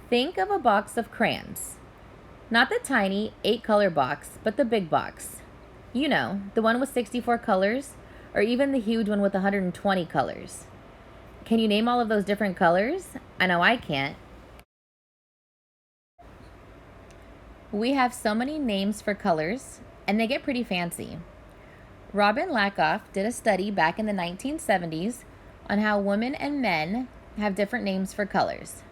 Think of a box of crayons. Not the tiny 8-color box, but the big box. You know, the one with 64 colors, or even the huge one with 120 colors. Can you name all of those different colors? I know I can't. We have so many names for colors, and they get pretty fancy. Robin Lakoff did a study back in the 1970s on how women and men have different names for colors.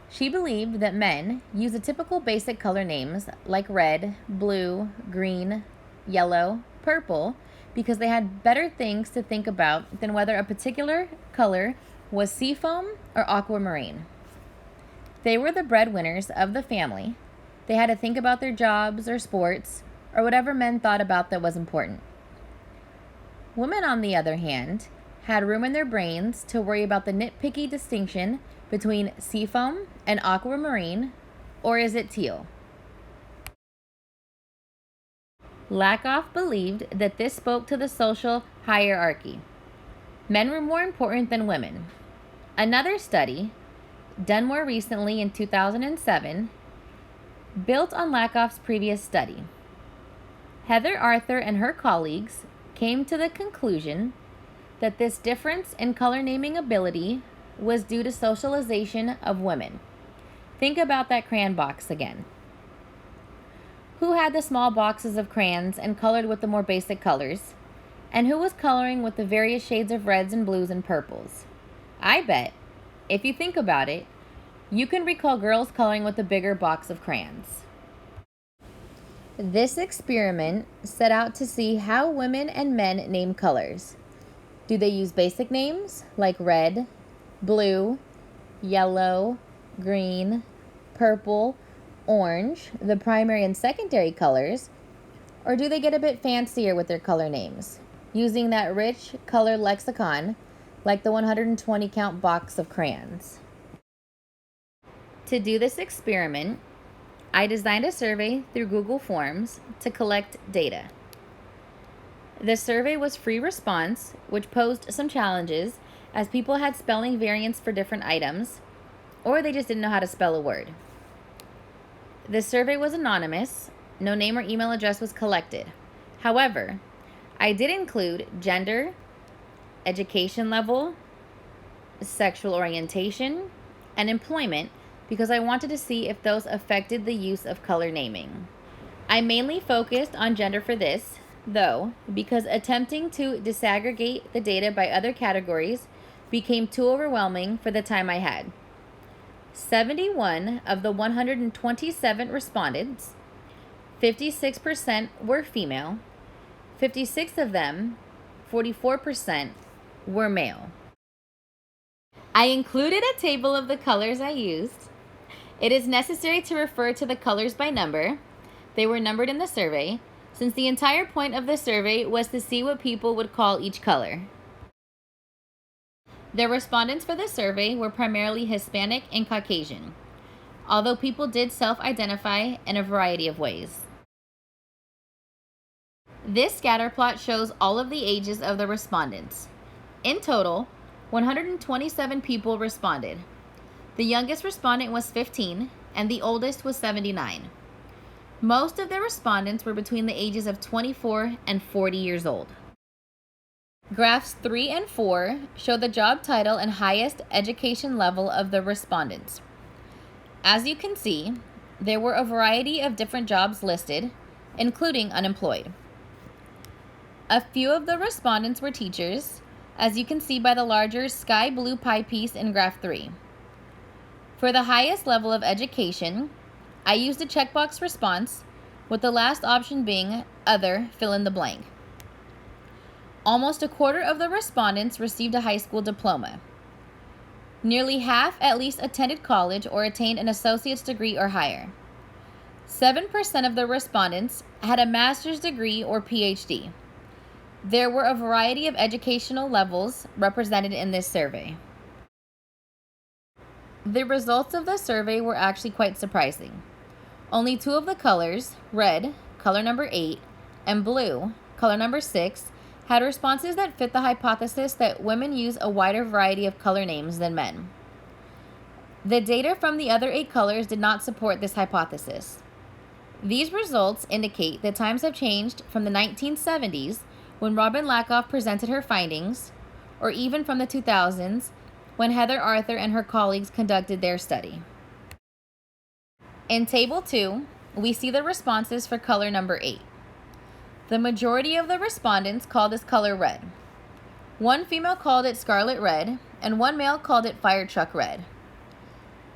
She believed that men use the typical basic color names like red, blue, green, yellow, purple, because they had better things to think about than whether a particular color was seafoam or aquamarine. They were the breadwinners of the family. They had to think about their jobs or sports or whatever men thought about that was important. Women, on the other hand, had room in their brains to worry about the nitpicky distinction between seafoam and aquamarine, or is it teal? Lakoff believed that this spoke to the social hierarchy. Men were more important than women. Another study, done more recently in 2007, built on Lakoff's previous study. Heather Arthur and her colleagues came to the conclusion that this difference in color naming ability was due to socialization of women. Think about that crayon box again. Who had the small boxes of crayons and colored with the more basic colors? And who was coloring with the various shades of reds and blues and purples? I bet, if you think about it, you can recall girls coloring with a bigger box of crayons. This experiment set out to see how women and men name colors. Do they use basic names like red, blue, yellow, green, purple, orange, the primary and secondary colors, or do they get a bit fancier with their color names, using that rich color lexicon like the 120 count box of crayons? To do this experiment, I designed a survey through Google Forms to collect data. The survey was free response, which posed some challenges as people had spelling variants for different items, or they just didn't know how to spell a word. The survey was anonymous. No name or email address was collected. However, I did include gender, education level, sexual orientation, and employment because I wanted to see if those affected the use of color naming. I mainly focused on gender for this, though, because attempting to disaggregate the data by other categories became too overwhelming for the time I had. 71 of the 127 respondents, 56% were female, 56 of them, 44%, were male. I included a table of the colors I used. It is necessary to refer to the colors by number. They were numbered in the survey, since the entire point of the survey was to see what people would call each color. The respondents for the survey were primarily Hispanic and Caucasian, although people did self-identify in a variety of ways. This scatter plot shows all of the ages of the respondents. In total, 127 people responded. The youngest respondent was 15, and the oldest was 79. Most of the respondents were between the ages of 24 and 40 years old. Graphs 3 and 4 show the job title and highest education level of the respondents. As you can see, there were a variety of different jobs listed, including unemployed. A few of the respondents were teachers, as you can see by the larger sky blue pie piece in graph 3. For the highest level of education, I used a checkbox response, with the last option being other fill in the blank. Almost a quarter of the respondents received a high school diploma. Nearly half at least attended college or attained an associate's degree or higher. 7% of the respondents had a master's degree or PhD. There were a variety of educational levels represented in this survey. The results of the survey were actually quite surprising. Only 2 of the colors, red, color number 8, and blue, color number 6, had responses that fit the hypothesis that women use a wider variety of color names than men. The data from the other 8 colors did not support this hypothesis. These results indicate that times have changed from the 1970s, when Robin Lakoff presented her findings, or even from the 2000s, when Heather Arthur and her colleagues conducted their study. In Table 2, we see the responses for color number 8. The majority of the respondents called this color red. One female called it scarlet red, and one male called it fire truck red.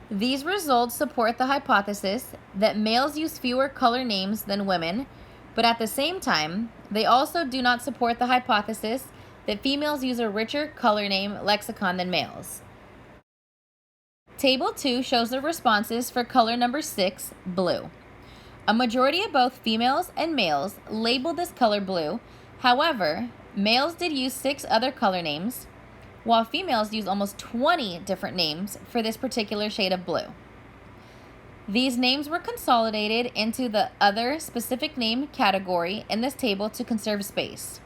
These results support the hypothesis that males use fewer color names than women, but at the same time, they also do not support the hypothesis that females use a richer color name lexicon than males. Table 2 shows the responses for color number 6, blue. A majority of both females and males labeled this color blue. However, males did use 6 other color names, while females use almost 20 different names for this particular shade of blue. These names were consolidated into the other specific name category in this table to conserve space.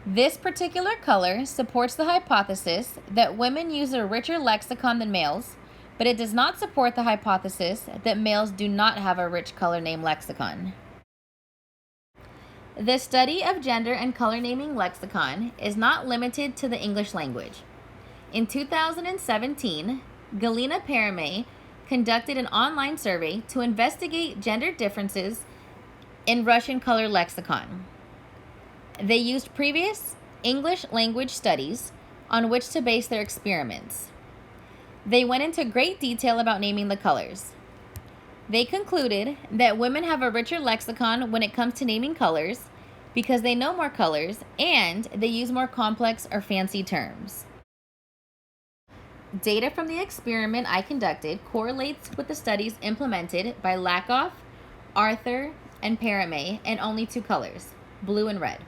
This particular color supports the hypothesis that women use a richer lexicon than males, but it does not support the hypothesis that males do not have a rich color name lexicon. The study of gender and color naming lexicon is not limited to the English language. In 2017, Galina Paramay conducted an online survey to investigate gender differences in Russian color lexicon. They used previous English language studies on which to base their experiments. They went into great detail about naming the colors. They concluded that women have a richer lexicon when it comes to naming colors because they know more colors and they use more complex or fancy terms. Data from the experiment I conducted correlates with the studies implemented by Lakoff, Arthur, and Paramay in only 2 colors, blue and red.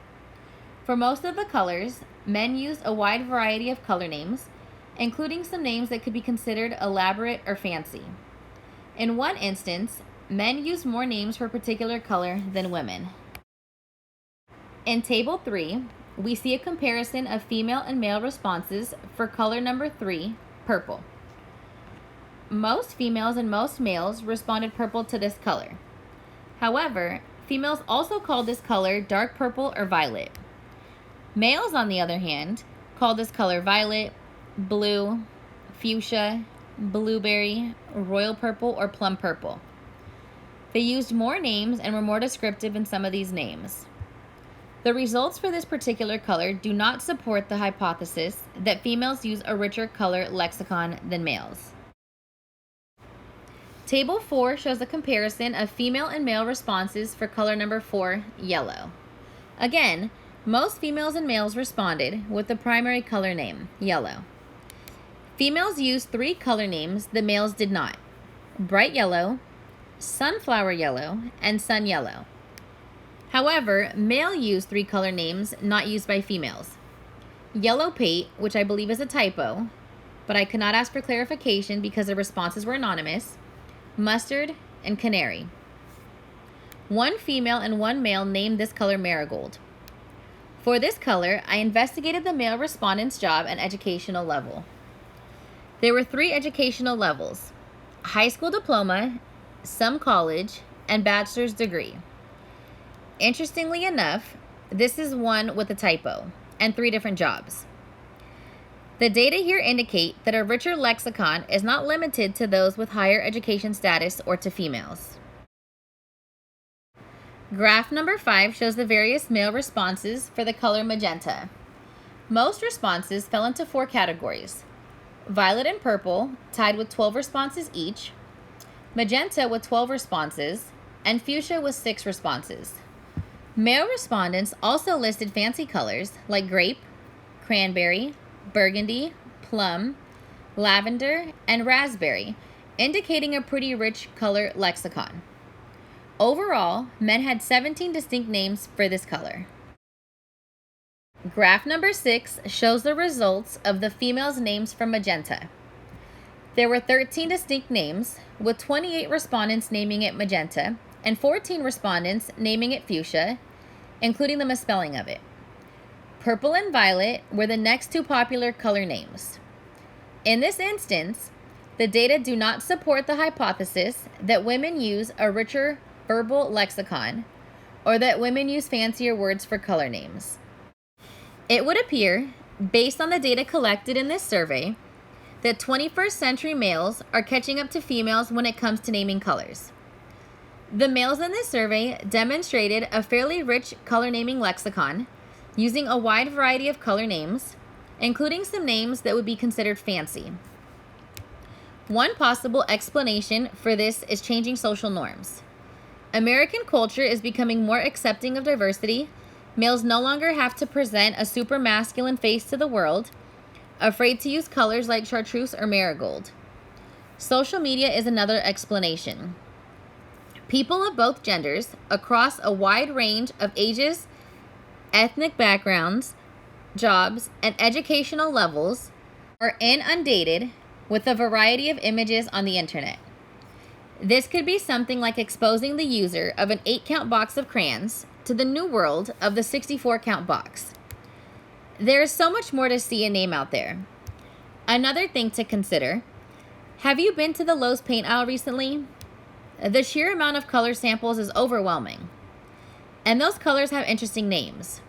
For most of the colors, men used a wide variety of color names, including some names that could be considered elaborate or fancy. In one instance, men used more names for a particular color than women. In Table 3, we see a comparison of female and male responses for color number 3, purple. Most females and most males responded purple to this color. However, females also called this color dark purple or violet. Males, on the other hand, called this color violet, blue, fuchsia, blueberry, royal purple, or plum purple. They used more names and were more descriptive in some of these names. The results for this particular color do not support the hypothesis that females use a richer color lexicon than males. Table 4 shows a comparison of female and male responses for color number 4, yellow. Again, most females and males responded with the primary color name, yellow. Females used 3 color names the males did not: bright yellow, sunflower yellow, and sun yellow. However, male used 3 color names not used by females: yellow pate, which I believe is a typo, but I could not ask for clarification because the responses were anonymous, mustard, and canary. 1 female and 1 male named this color marigold. For this color, I investigated the male respondent's job and educational level. There were 3 educational levels: high school diploma, some college, and bachelor's degree. Interestingly enough, this is one with a typo and 3 different jobs. The data here indicate that a richer lexicon is not limited to those with higher education status or to females. Graph number 5 shows the various male responses for the color magenta. Most responses fell into 4 categories: violet and purple, tied with 12 responses each, magenta with 12 responses, and fuchsia with 6 responses. Male respondents also listed fancy colors like grape, cranberry, burgundy, plum, lavender, and raspberry, indicating a pretty rich color lexicon. Overall, men had 17 distinct names for this color. Graph number 6 shows the results of the females' names for magenta. There were 13 distinct names, with 28 respondents naming it magenta and 14 respondents naming it fuchsia, including the misspelling of it. Purple and violet were the next 2 popular color names. In this instance, The data do not support the hypothesis that women use a richer verbal lexicon or that women use fancier words for color names. It would appear, based on the data collected in this survey, that 21st century males are catching up to females when it comes to naming colors. The males in this survey demonstrated a fairly rich color naming lexicon, using a wide variety of color names, including some names that would be considered fancy. One possible explanation for this is changing social norms. American culture is becoming more accepting of diversity. Males no longer have to present a super masculine face to the world, afraid to use colors like chartreuse or marigold. Social media is another explanation. People of both genders, across a wide range of ages, ethnic backgrounds, jobs, and educational levels, are inundated with a variety of images on the internet. This could be something like exposing the user of an 8-count box of crayons to the new world of the 64-count box. There is so much more to see and name out there. Another thing to consider: have you been to the Lowe's paint aisle recently? The sheer amount of color samples is overwhelming. And those colors have interesting names.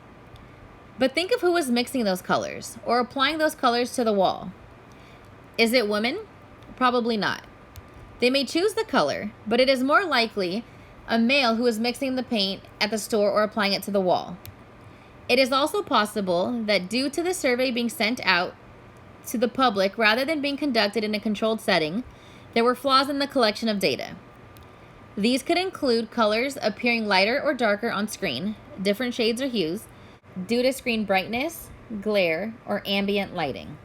But think of who is mixing those colors or applying those colors to the wall. Is it women? Probably not. They may choose the color, but it is more likely a male who is mixing the paint at the store or applying it to the wall. It is also possible that due to the survey being sent out to the public rather than being conducted in a controlled setting, there were flaws in the collection of data. These could include colors appearing lighter or darker on screen, different shades or hues, due to screen brightness, glare, or ambient lighting.